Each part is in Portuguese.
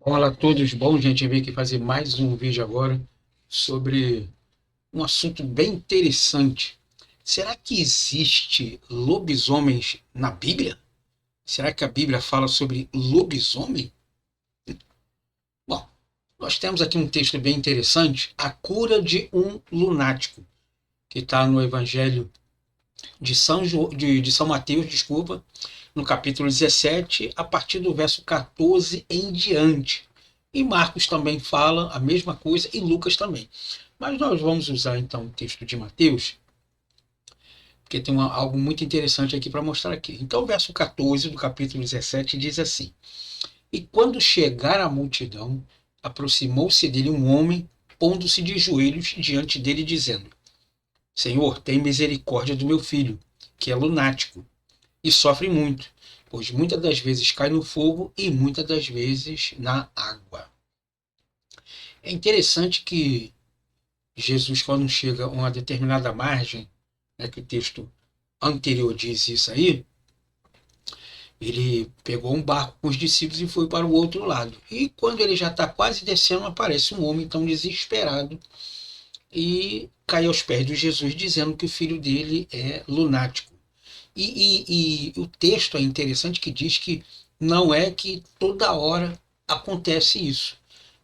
Olá a todos, bom gente, eu vim aqui fazer mais um vídeo agora sobre um assunto bem interessante. Será que existe lobisomens na Bíblia? Será que a Bíblia fala sobre lobisomem? Bom, nós temos aqui um texto bem interessante, a cura de um lunático, que está no Evangelho de São Mateus, desculpa, no capítulo 17, a partir do verso 14 em diante. E Marcos também fala a mesma coisa e Lucas também. Mas nós vamos usar então o texto de Mateus, porque tem algo muito interessante aqui para mostrar aqui. Então, o verso 14 do capítulo 17 diz assim: E quando chegar a multidão, aproximou-se dele um homem, pondo-se de joelhos diante dele, dizendo: Senhor, tem misericórdia do meu filho, que é lunático e sofre muito, pois muitas das vezes cai no fogo e muitas das vezes na água. É interessante que Jesus, quando chega a uma determinada margem, né, que o texto anterior diz isso aí, ele pegou um barco com os discípulos e foi para o outro lado. E quando ele já está quase descendo, aparece um homem tão desesperado e cai aos pés de Jesus, dizendo que o filho dele é lunático. E o texto é interessante que diz que não é que toda hora acontece isso,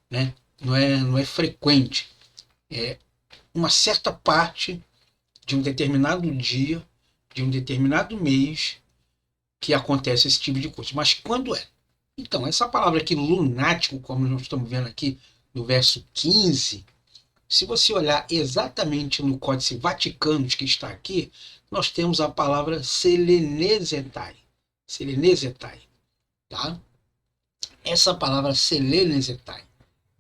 né? Não é frequente. É uma certa parte de um determinado dia, de um determinado mês, que acontece esse tipo de coisa. Mas quando é? Então, essa palavra aqui, lunático, como nós estamos vendo aqui no verso 15, se você olhar exatamente no Códice Vaticano que está aqui, nós temos a palavra selenesetai. Selenesetai, tá? Essa palavra selenesetai,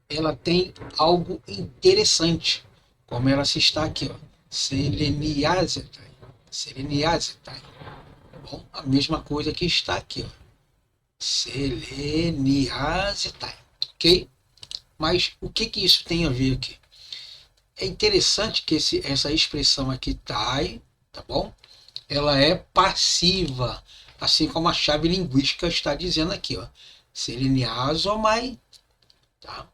ela tem algo interessante, como ela se está aqui, ó. Seleniazetai. Seleniazetai. Bom, a mesma coisa que está aqui, ó. Seleniazetai. Ok? Mas o que isso tem a ver aqui? É interessante que essa expressão aqui, tai, tá bom? Ela é passiva, assim como a chave linguística está dizendo aqui, ó. Seleniazomai, tá?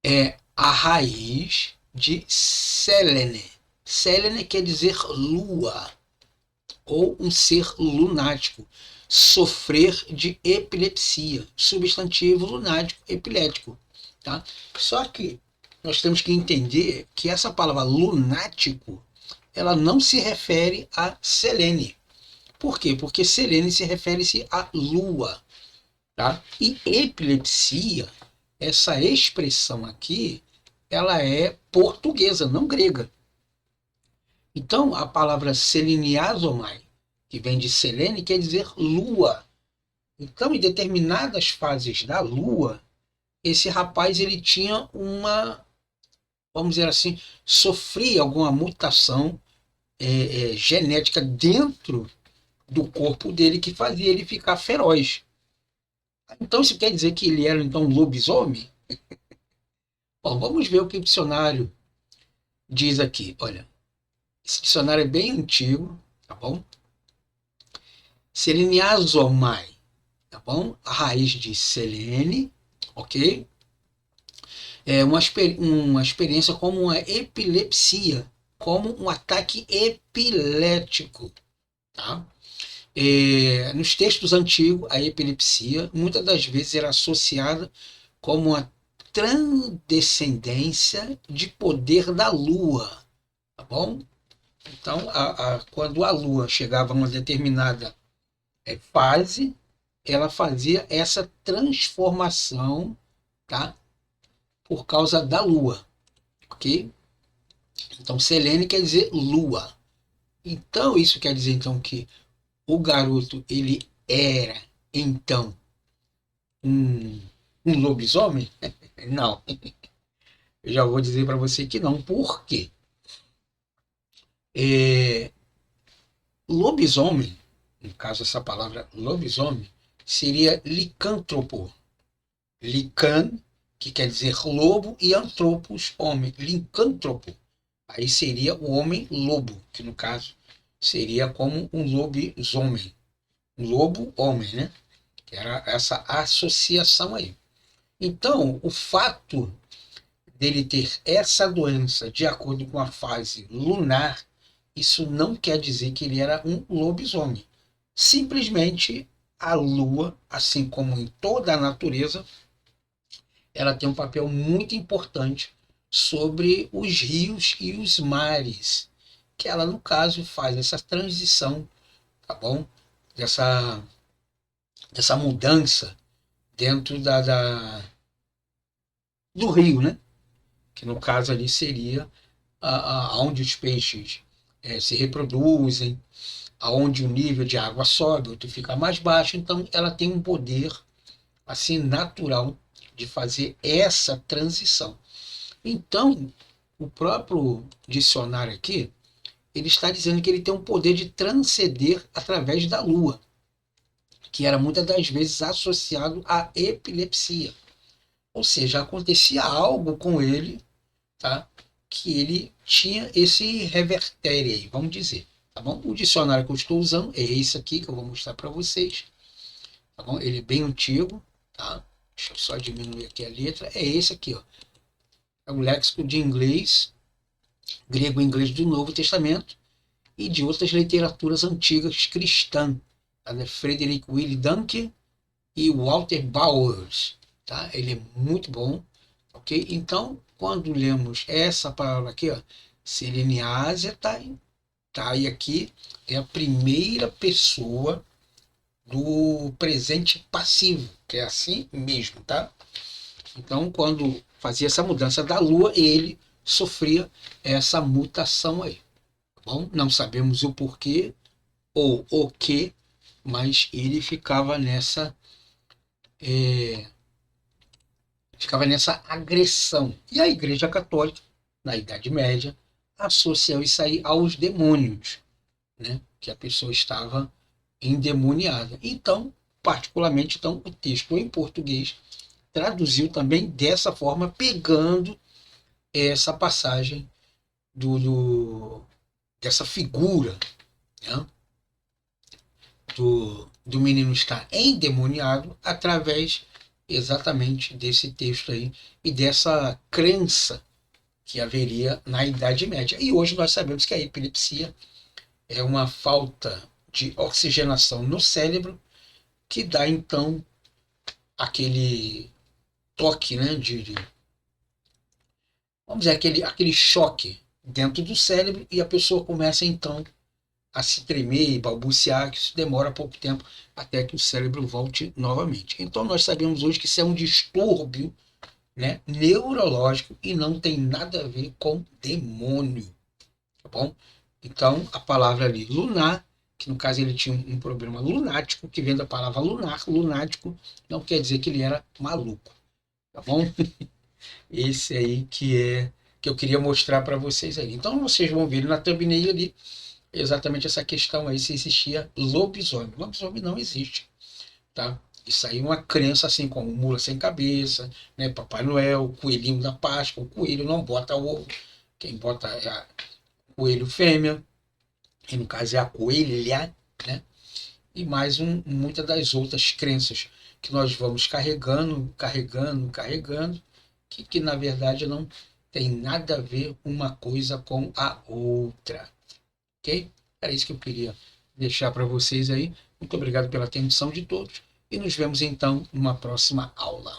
É a raiz de Selene. Selene quer dizer lua, ou um ser lunático. Sofrer de epilepsia, substantivo lunático, epilético. Tá? Só que nós temos que entender que essa palavra lunático, ela não se refere a Selene. Por quê? Porque Selene se refere-se à lua. Tá? E epilepsia, essa expressão aqui, ela é portuguesa, não grega. Então, a palavra seleniazomai, que vem de selene, quer dizer lua. Então, em determinadas fases da lua, esse rapaz ele tinha uma, vamos dizer assim, sofria alguma mutação genética dentro do corpo dele que fazia ele ficar feroz. Então, isso quer dizer que ele era então um lobisomem? Bom, vamos ver o que o dicionário diz aqui. Olha, esse dicionário é bem antigo, tá bom? Seleniazomai, tá bom? A raiz de selene, ok? É uma experiência como uma epilepsia, como um ataque epilético, tá? Nos textos antigos, a epilepsia muitas das vezes era associada como uma transcendência de poder da lua, tá bom? Então, quando a lua chegava a uma determinada fase, ela fazia essa transformação, tá? Por causa da lua, ok? Então, Selene quer dizer lua. Então, isso quer dizer então que o garoto ele era então um, um lobisomem? Não, eu já vou dizer para você que não. Por quê? É, lobisomem, no caso essa palavra lobisomem, seria licântropo. Lican, que quer dizer lobo, e antropos, homem. Licântropo. Aí seria o homem lobo, que no caso seria como um lobisomem. Um lobo homem, né? que era essa associação aí. Então, o fato dele ter essa doença de acordo com a fase lunar, isso não quer dizer que ele era um lobisomem. Simplesmente a lua, assim como em toda a natureza, ela tem um papel muito importante sobre os rios e os mares, que ela, no caso, faz essa transição, tá bom? Dessa, dessa mudança dentro do rio, né? Que no caso ali seria onde os peixes se reproduzem, aonde o nível de água sobe, outro fica mais baixo. Então, ela tem um poder assim natural de fazer essa transição. Então, o próprio dicionário aqui, ele está dizendo que ele tem um poder de transcender através da lua, que era muitas das vezes associado à epilepsia. Ou seja, acontecia algo com ele, tá? Que ele tinha esse revertério aí, vamos dizer. Tá bom? O dicionário que eu estou usando é esse aqui, que eu vou mostrar para vocês. Tá bom? Ele é bem antigo, tá? Deixa eu só diminuir aqui a letra. É esse aqui, ó. É o léxico de inglês, grego e inglês do Novo Testamento e de outras literaturas antigas cristãs. Tá? Frederick Willy Duncan e Walter Bowers. Tá? Ele é muito bom. Ok? Então, quando lemos essa palavra aqui, ó, seleniásia, tá aí aqui, é a primeira pessoa do presente passivo, que é assim mesmo, tá? Então, quando fazia essa mudança da lua, ele sofria essa mutação aí, tá bom? Não sabemos o porquê ou o que, mas ele ficava nessa agressão. E a Igreja Católica, na Idade Média, associou isso aí aos demônios, né? Que a pessoa estava endemoniada. Então, particularmente, então, o texto em português traduziu também dessa forma, pegando essa passagem dessa figura, né? do menino estar endemoniado através exatamente desse texto aí e dessa crença que haveria na Idade Média. E hoje nós sabemos que a epilepsia é uma falta de oxigenação no cérebro que dá então aquele toque, né, vamos dizer, aquele choque dentro do cérebro e a pessoa começa então a se tremer e balbuciar, que isso demora pouco tempo até que o cérebro volte novamente. Então nós sabemos hoje que isso é um distúrbio, né, neurológico e não tem nada a ver com demônio, tá bom? Então a palavra ali lunar, que no caso ele tinha um problema lunático, que vem da palavra lunar, lunático, não quer dizer que ele era maluco, tá bom? Esse aí que eu queria mostrar para vocês aí. Então vocês vão ver na thumbnail ali exatamente essa questão aí, se existia lobisomem. Lobisomem não existe, tá? Isso aí é uma crença assim como mula sem cabeça, né? Papai Noel, coelhinho da Páscoa, o coelho não bota ovo, quem bota é a coelho fêmea, que no caso é a coelha, né? E mais muitas das outras crenças que nós vamos carregando, que na verdade não tem nada a ver uma coisa com a outra. Ok? Era isso que eu queria deixar para vocês aí. Muito obrigado pela atenção de todos e nos vemos então numa próxima aula.